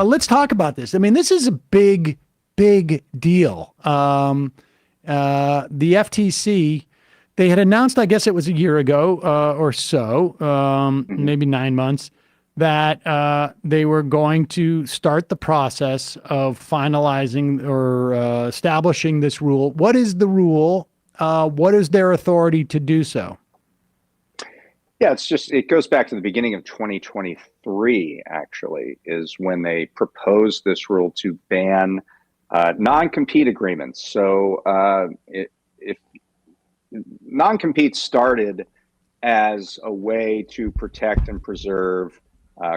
Let's talk about this. I mean, this is a big, big deal. The FTC, they had announced, I guess it was a year ago or so, Mhm. maybe 9 months, that they were going to start the process of finalizing or establishing this rule. What is the rule? What is their authority to do so? Yeah, it goes back to the beginning of 2023, actually, is when they proposed this rule to ban non-compete agreements. So if non-compete started as a way to protect and preserve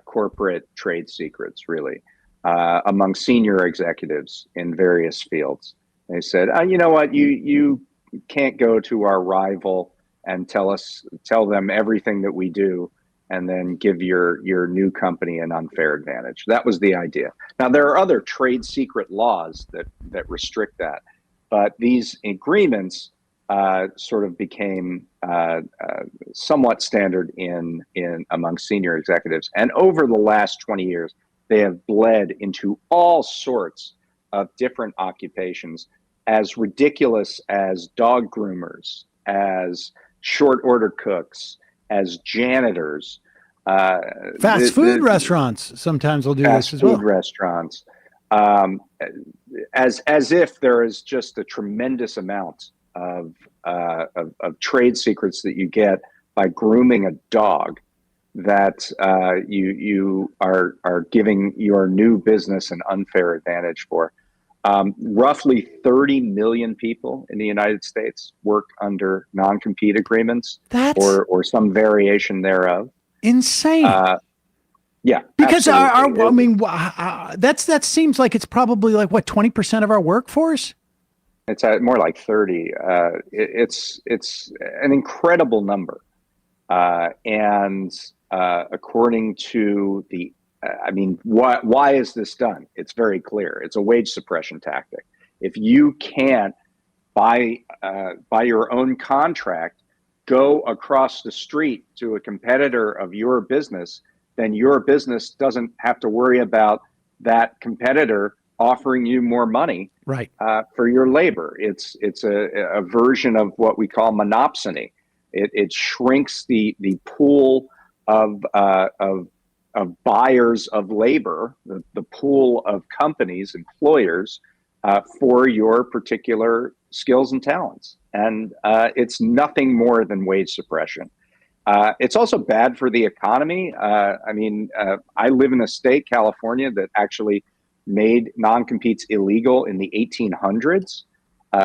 corporate trade secrets, really, among senior executives in various fields. They said, you know what, you can't go to our rival and tell them everything that we do, and then give your new company an unfair advantage. That was the idea. Now there are other trade secret laws that restrict that, but these agreements sort of became somewhat standard in among senior executives. And over the last 20 years, they have bled into all sorts of different occupations, as ridiculous as dog groomers, as short order cooks, as janitors. Uh, Fast food the restaurants sometimes will do this fast as food well. restaurants, um, as if there is just a tremendous amount of trade secrets that you get by grooming a dog, that you are giving your new business an unfair advantage for. Roughly 30 million people in the United States work under non-compete agreements That's or some variation thereof. insane. Uh, yeah, Because absolutely. I mean, that seems like it's probably like what, 20% of our workforce? It's more like 30. It's an incredible number. And according to I mean, why is this done? It's very clear. It's a wage suppression tactic. If you can't, by your own contract, go across the street to a competitor of your business, then your business doesn't have to worry about that competitor offering you more money Right. for your labor. It's a version of what we call monopsony. It shrinks the pool of buyers of labor, the pool of companies, employers, for your particular skills and talents. And it's nothing more than wage suppression. It's also bad for the economy. I mean, I live in a state, California, that actually made non-competes illegal in the 1800s,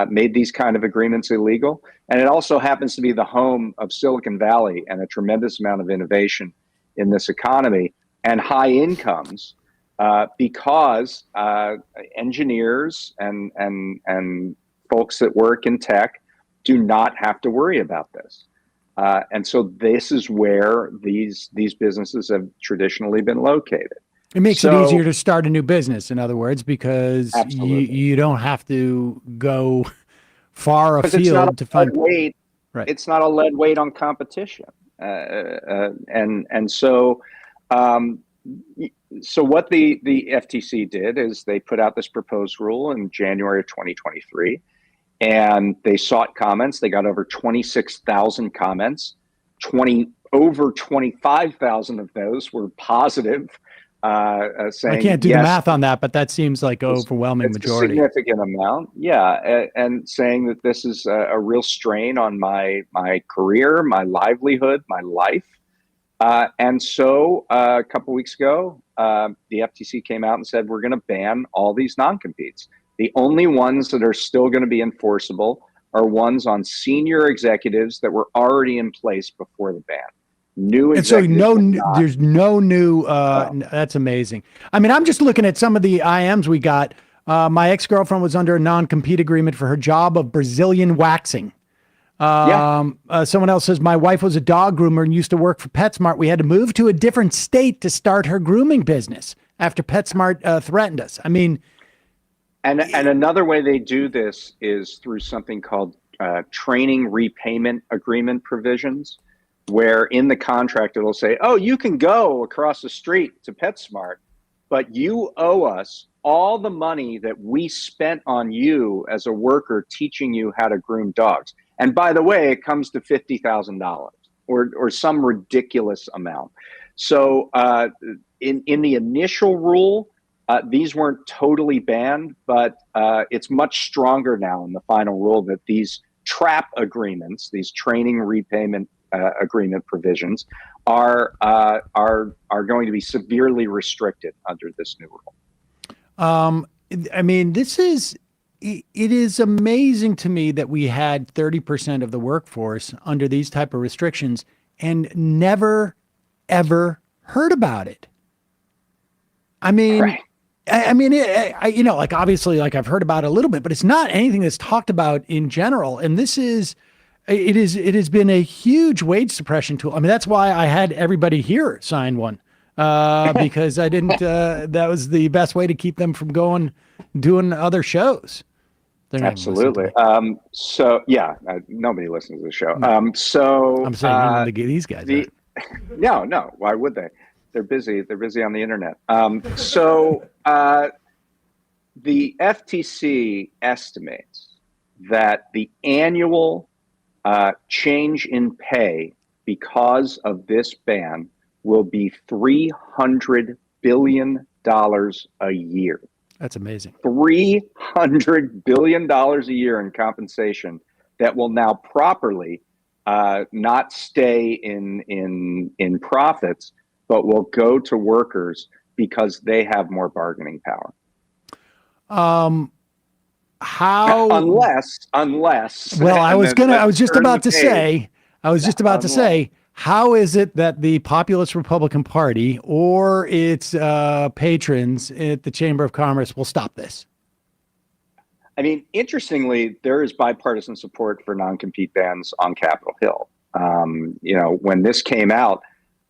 made these kind of agreements illegal. And it also happens to be the home of Silicon Valley and a tremendous amount of innovation in this economy and high incomes, because engineers and folks that work in tech do not have to worry about this. And so this is where these businesses have traditionally been located. It makes it easier So to start a new business, in other words, because absolutely, you don't have to go far because it's not a afield to lead find. weight. Right. It's not a lead weight on competition. And so um, so what the FTC did is they put out this proposed rule in January of 2023, and they sought comments. They got over 26,000 comments. 20 over 25,000 of those were positive, I saying can't do the yes. math on that, but that seems like overwhelming It's a majority. significant amount, yeah, and saying that this is a real strain on my career, my livelihood, my life. And so a couple weeks ago, the FTC came out and said, we're going to ban all these non-competes. The only ones that are still going to be enforceable are ones on senior executives that were already in place before the ban. New And so executives will not. there's no new, No. that's amazing. I mean, I'm just looking at some of the IMs we got. My ex-girlfriend was under a non-compete agreement for her job of Brazilian waxing. Yeah. Someone else says, my wife was a dog groomer and used to work for PetSmart. We had to move to a different state to start her grooming business after PetSmart threatened us. I mean, And another way they do this is through something called training repayment agreement provisions, where in the contract it'll say, "Oh, you can go across the street to PetSmart, but you owe us all the money that we spent on you as a worker teaching you how to groom dogs. And by the way, it comes to $50,000 or some ridiculous amount. So in the initial rule, these weren't totally banned, but it's much stronger now in the final rule that these trap agreements, these training repayment agreement provisions, are going to be severely restricted under this new rule. I mean, it is amazing to me that we had 30% of the workforce under these type of restrictions and never, ever heard about it. I mean, Right. Like obviously, like I've heard about it a little bit, but it's not anything that's talked about in general. And it has been a huge wage suppression tool. I mean, that's why I had everybody here sign one, because I didn't, that was the best way to keep them from doing other shows. Absolutely. So yeah, nobody listens to the show. So I'm saying these guys. No, why would they? They're busy. They're busy on the internet. So the FTC estimates that the annual change in pay because of this ban will be $300 billion a year. That's amazing. $300 billion a year in compensation that will now properly not stay in profits, but will go to workers because they have more bargaining power. How? Unless. Well, I was just about to say, how is it that the populist Republican Party or its patrons at the Chamber of Commerce will stop this? I mean, interestingly, there is bipartisan support for non-compete bans on Capitol Hill. When this came out,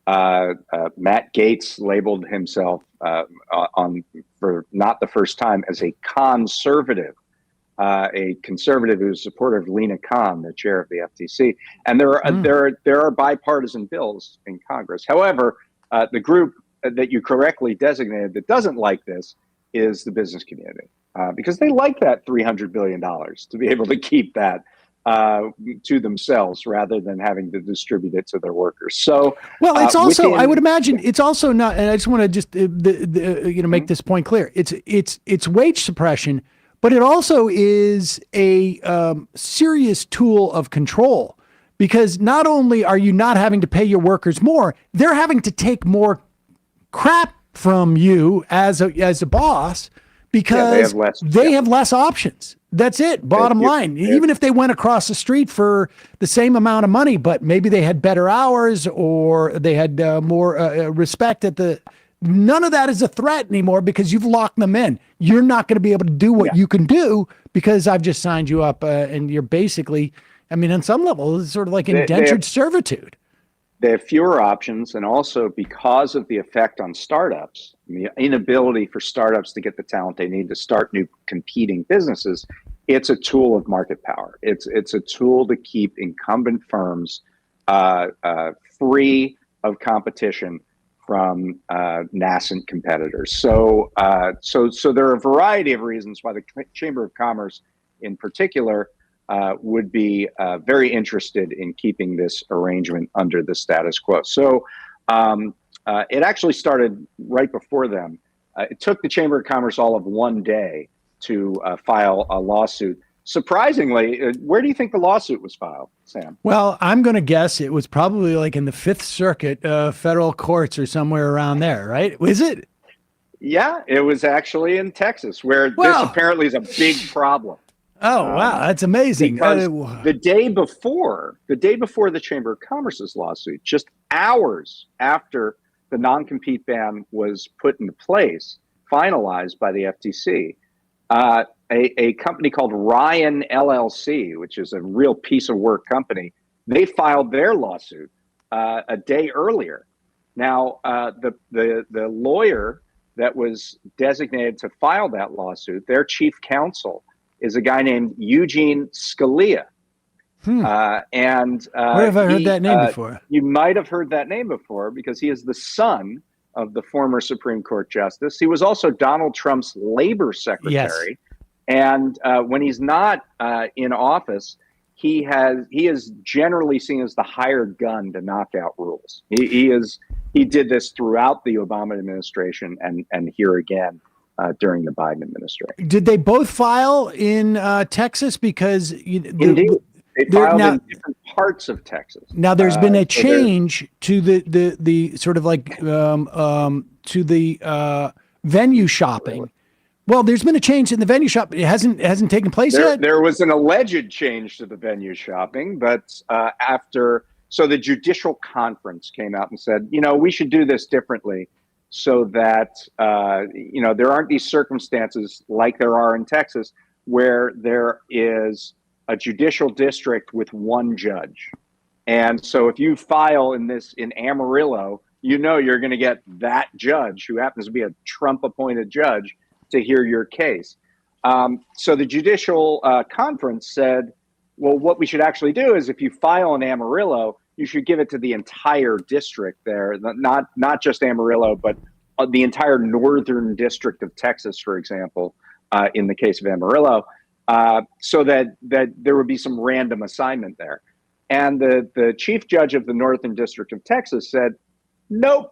Matt Gaetz labeled himself for not the first time as a conservative who's a supporter of Lena Khan, the chair of the FTC. And there are bipartisan bills in Congress. However, the group that you correctly designated that doesn't like this is the business community, because they like that $300 billion to be able to keep that to themselves rather than having to distribute it to their workers. So, well, it's also, I would imagine it's also not, and I just want to just, make this point clear. It's wage suppression, but it also is a serious tool of control, because not only are you not having to pay your workers more, they're having to take more crap from you as a boss, because they have less options. That's it. Bottom line. Even if they went across the street for the same amount of money, but maybe they had better hours or they had more respect none of that is a threat anymore, because you've locked them in. You're not going to be able to do what you can do because I've just signed you up, and you're basically, I mean, on some level, it's sort of like indentured servitude. They have fewer options, and also because of the effect on startups, the inability for startups to get the talent they need to start new competing businesses, it's a tool of market power. It's a tool to keep incumbent firms free of competition from nascent competitors. So there are a variety of reasons why the Chamber of Commerce, in particular, would be very interested in keeping this arrangement under the status quo. So it actually started right before them. It took the Chamber of Commerce all of one day to file a lawsuit. Surprisingly, where do you think the lawsuit was filed, Sam? Well, I'm going to guess it was probably like in the Fifth Circuit federal courts or somewhere around there, right? Was it? Yeah, it was actually in Texas, where this apparently is a big problem. Oh, wow. That's amazing. Because the day before the Chamber of Commerce's lawsuit, just hours after the non-compete ban was put into place, finalized by the FTC, a company called Ryan LLC, which is a real piece of work company, they filed their lawsuit a day earlier. Now, the lawyer that was designated to file that lawsuit, their chief counsel, is a guy named Eugene Scalia. Where have I heard that name before? You might have heard that name before, because he is the son of the former Supreme Court justice. He was also Donald Trump's labor Yes. secretary. And when he's not in office, he is generally seen as the hired gun to knock out rules. He did this throughout the Obama administration and here again during the Biden administration. Did they both file in Texas? Because Indeed, they filed in different parts of Texas. Now there's been a change to the sort of like to the venue shopping. Well, there's been a change in the venue shop. It hasn't taken place yet. There was an alleged change to the venue shopping, but so the Judicial Conference came out and said, we should do this differently so that, there aren't these circumstances like there are in Texas where there is a judicial district with one judge. And so if you file in Amarillo, you're going to get that judge who happens to be a Trump appointed judge to hear your case. So the Judicial Conference said, well, what we should actually do is if you file in Amarillo, you should give it to the entire district there, not just Amarillo, but the entire northern district of Texas, for example, in the case of Amarillo, so that there would be some random assignment there. And the chief judge of the northern district of Texas said, nope,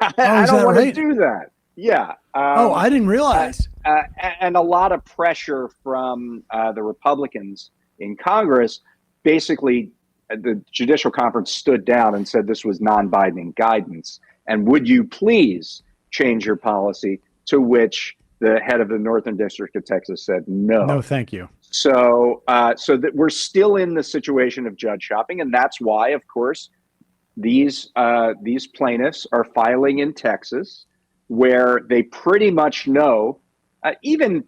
I don't want to do that. Yeah. I didn't realize. And a lot of pressure from the Republicans in Congress. Basically, the Judicial Conference stood down and said this was non-binding guidance. And would you please change your policy? To which the head of the Northern District of Texas said no. No, thank you. So that we're still in the situation of judge shopping, and that's why, of course, these plaintiffs are filing in Texas, where they pretty much know, even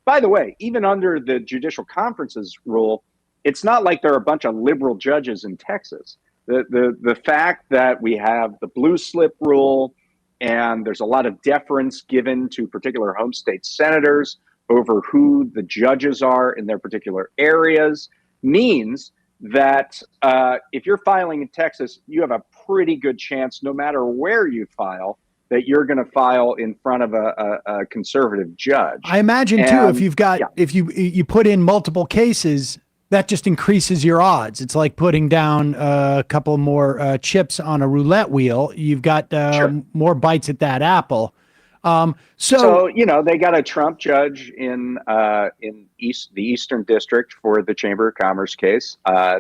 under the Judicial Conference's rule, it's not like there are a bunch of liberal judges in Texas. The fact that we have the blue slip rule and there's a lot of deference given to particular home state senators over who the judges are in their particular areas means that if you're filing in Texas, you have a pretty good chance, no matter where you file, that you're going to file in front of a conservative judge. I imagine too, if you've got, if you put in multiple cases, that just increases your odds. It's like putting down a couple more chips on a roulette wheel. You've got more bites at that apple. So they got a Trump judge in the Eastern District for the Chamber of Commerce case.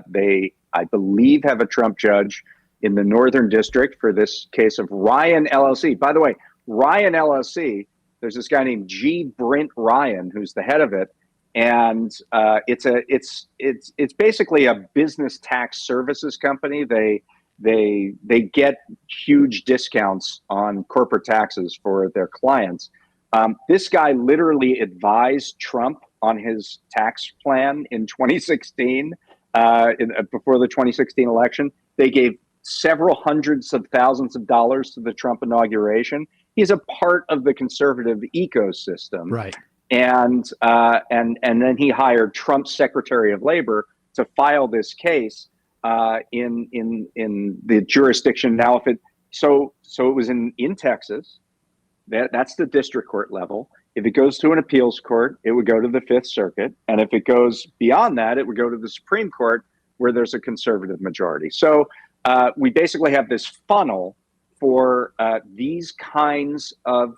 They, I believe, have a Trump judge in the Northern District for this case of Ryan LLC. By the way, Ryan LLC, there's this guy named G. Brent Ryan, who's the head of it. And it's basically a business tax services company. They get huge discounts on corporate taxes for their clients. This guy literally advised Trump on his tax plan in 2016, before the 2016 election. They gave several hundreds of thousands of dollars to the Trump inauguration. He's a part of the conservative ecosystem. Right. And then he hired Trump's Secretary of Labor to file this case in the jurisdiction. Now, so it was in Texas. That's the district court level. If it goes to an appeals court, it would go to the Fifth Circuit, and if it goes beyond that, it would go to the Supreme Court, where there's a conservative majority. So we basically have this funnel for these kinds of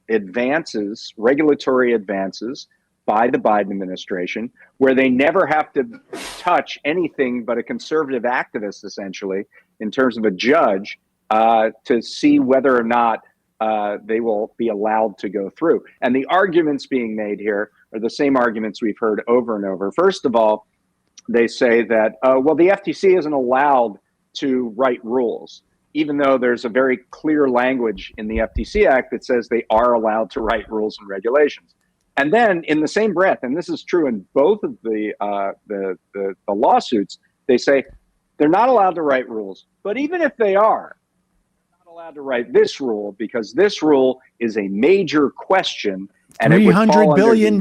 advances, regulatory advances by the Biden administration, where they never have to touch anything but a conservative activist, essentially, in terms of a judge, to see whether or not they will be allowed to go through. And the arguments being made here are the same arguments we've heard over and over. First of all, they say that, well, the FTC isn't allowed to write rules, even though there's a very clear language in the FTC Act that says they are allowed to write rules and regulations. And then in the same breath, and this is true in both of the lawsuits, they say they're not allowed to write rules. But even if they are, they're not allowed to write this rule, because this rule is a major question. And $300 billion,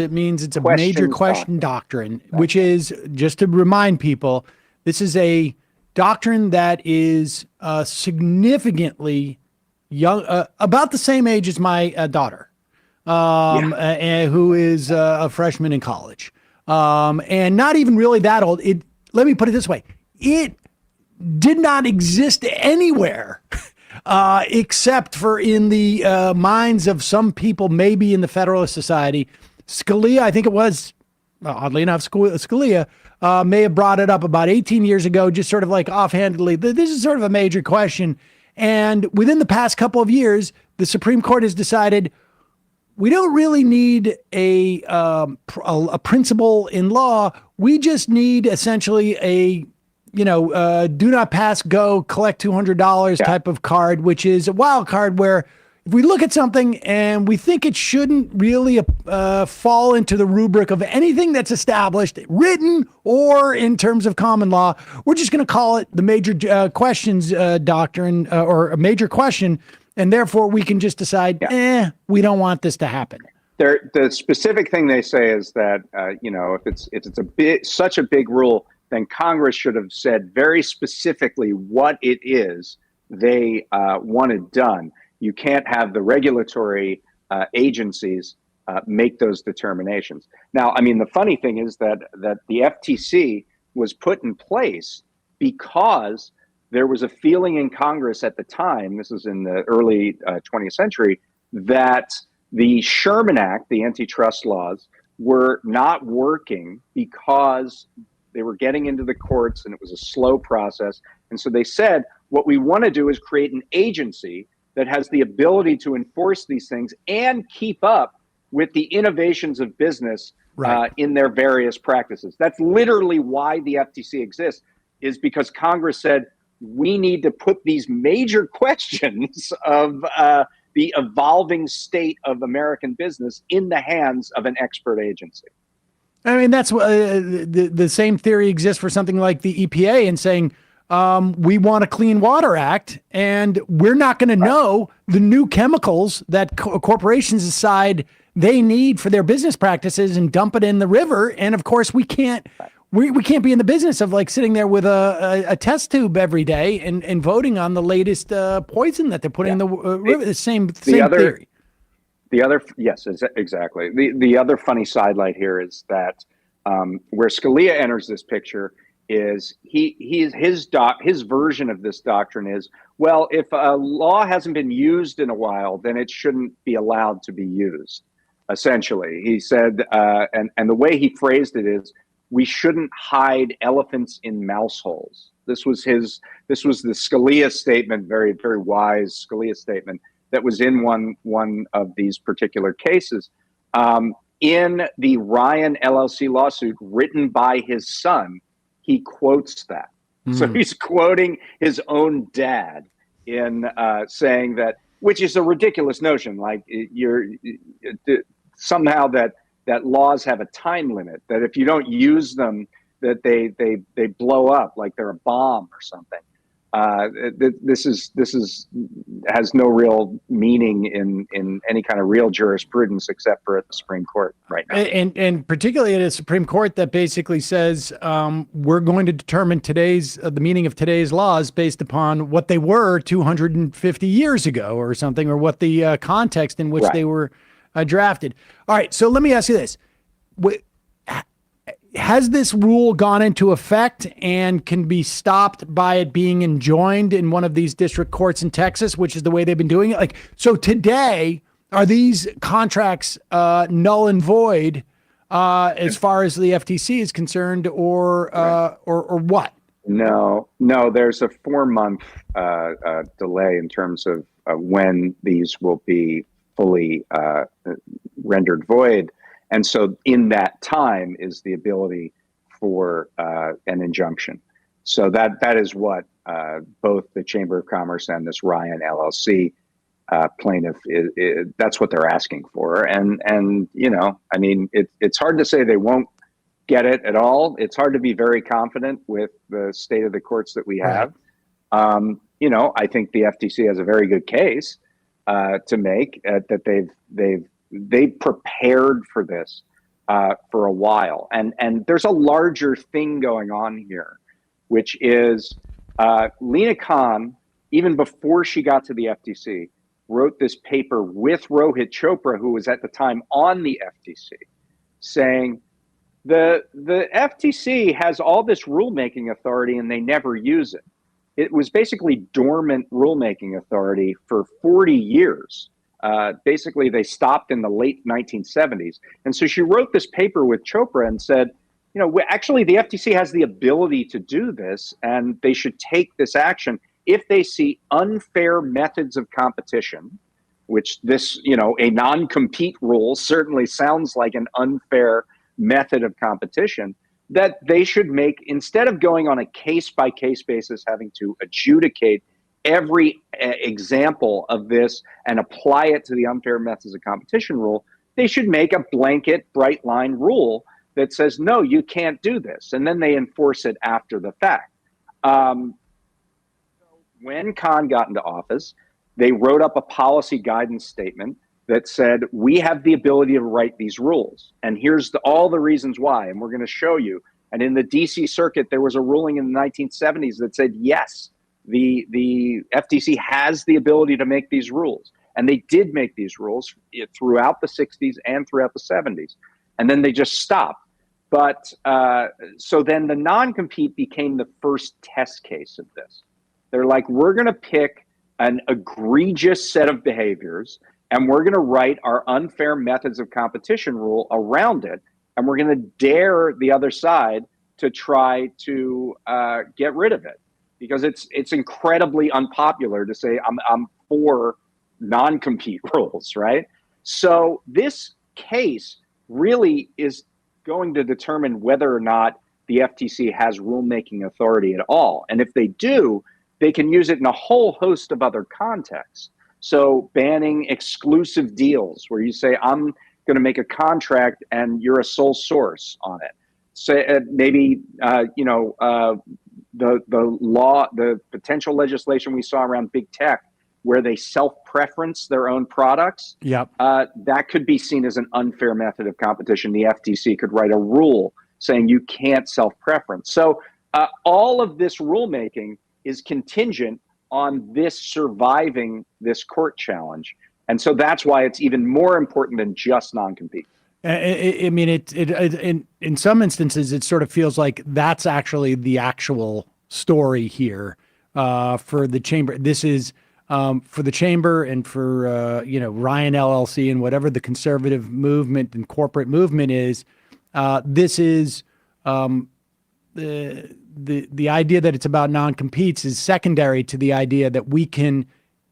it means it's a major question doctrine, which is, just to remind people, this is a doctrine that is significantly young, about the same age as my daughter, Yeah. who is a freshman in college, and not even really that old. Let me put it this way: it did not exist anywhere except for in the minds of some people, maybe in the Federalist Society. Scalia, I think it was, oddly enough, Scalia may have brought it up about 18 years ago, just sort of like offhandedly. This is sort of a major question. And within the past couple of years, the Supreme Court has decided we don't really need a principle in law. We just need essentially a do not pass, go, collect $200 type of card, which is a wild card where if we look at something and we think it shouldn't really fall into the rubric of anything that's established, written, or in terms of common law, we're just going to call it the major questions doctrine or a major question. And therefore we can just decide, we don't want this to happen. The specific thing they say is that, if it's such a big rule, then Congress should have said very specifically what it is they wanted done. You can't have the regulatory agencies make those determinations. Now, I mean, the funny thing is that the FTC was put in place because there was a feeling in Congress at the time, this is in the early 20th century, that the Sherman Act, the antitrust laws, were not working because they were getting into the courts and it was a slow process. And so they said, what we want to do is create an agency that has the ability to enforce these things and keep up with the innovations of business in their various practices. That's literally why the FTC exists, is because Congress said, we need to put these major questions of the evolving state of American business in the hands of an expert agency. I mean, that's the same theory exists for something like the EPA and saying, we want a Clean Water Act, and we're not going to know the new chemicals that corporations decide they need for their business practices and dump it in the river. And of course, we can't be in the business of like sitting there with a test tube every day and voting on the latest poison that they're putting in the river. The same theory. Yes, exactly. The other funny sidelight here is that where Scalia enters this picture is his version of this doctrine is, well, if a law hasn't been used in a while, then it shouldn't be allowed to be used. Essentially, he said, and the way he phrased it is, we shouldn't hide elephants in mouse holes. This was the Scalia statement, very, very wise Scalia statement that was in one of these particular cases. In the Ryan LLC lawsuit written by his son, he quotes that. So he's quoting his own dad in saying that, which is a ridiculous notion. Like somehow that laws have a time limit, that if you don't use them, that they blow up like they're a bomb or something. This has no real meaning in any kind of real jurisprudence except for at the Supreme Court right now. And particularly at a Supreme Court that basically says we're going to determine the meaning of today's laws based upon what they were 250 years ago or something, or what the context in which they were drafted. All right, so let me ask you this. Has this rule gone into effect and can be stopped by it being enjoined in one of these district courts in Texas, which is the way they've been doing it? Like, so today, are these contracts null and void as far as the FTC is concerned, or what? No, there's a 4-month delay in terms of when these will be fully rendered void. And so in that time is the ability for an injunction. So that is what both the Chamber of Commerce and this Ryan LLC plaintiff, that's what they're asking for. And I mean, it's hard to say they won't get it at all. It's hard to be very confident with the state of the courts that we have. I think the FTC has a very good case to make that they prepared for this for a while. And there's a larger thing going on here, which is Lena Khan, even before she got to the FTC, wrote this paper with Rohit Chopra, who was at the time on the FTC, saying the FTC has all this rulemaking authority and they never use it. It was basically dormant rulemaking authority for 40 years. Basically, they stopped in the late 1970s. And so she wrote this paper with Chopra and said, you know, actually, the FTC has the ability to do this, and they should take this action if they see unfair methods of competition, which this, you know, a non-compete rule certainly sounds like an unfair method of competition, that they should make, instead of going on a case-by-case basis, having to adjudicate every example of this and apply it to the unfair methods of competition rule, they should make a blanket bright line rule that says, no, you can't do this. And then they enforce it after the fact. When Khan got into office, they wrote up a policy guidance statement that said, we have the ability to write these rules. And here's all the reasons why. And we're going to show you. And in the DC circuit, there was a ruling in the 1970s that said, yes, the FTC has the ability to make these rules. And they did make these rules throughout the 60s and throughout the 70s. And then they just stopped. But so then the non-compete became the first test case of this. They're like, we're going to pick an egregious set of behaviors, and we're going to write our unfair methods of competition rule around it, and we're going to dare the other side to try to get rid of it, because it's incredibly unpopular to say I'm for non-compete rules, right? So this case really is going to determine whether or not the FTC has rulemaking authority at all, and if they do, they can use it in a whole host of other contexts. So banning exclusive deals where you say, I'm going to make a contract and you're a sole source on it. So maybe, the potential legislation we saw around big tech where they self-preference their own products. Yep. That could be seen as an unfair method of competition. The FTC could write a rule saying you can't self-preference. So all of this rulemaking is contingent on this surviving this court challenge. And so that's why it's even more important than just non-compete. I mean, in some instances, it sort of feels like that's actually the actual story here for the chamber. This is for the chamber and for, Ryan LLC and whatever the conservative movement and corporate movement is. This is the idea that it's about non-competes is secondary to the idea that we can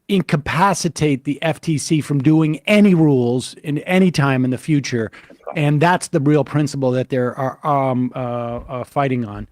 incapacitate the FTC from doing any rules in any time in the future. And that's the real principle that they're fighting on.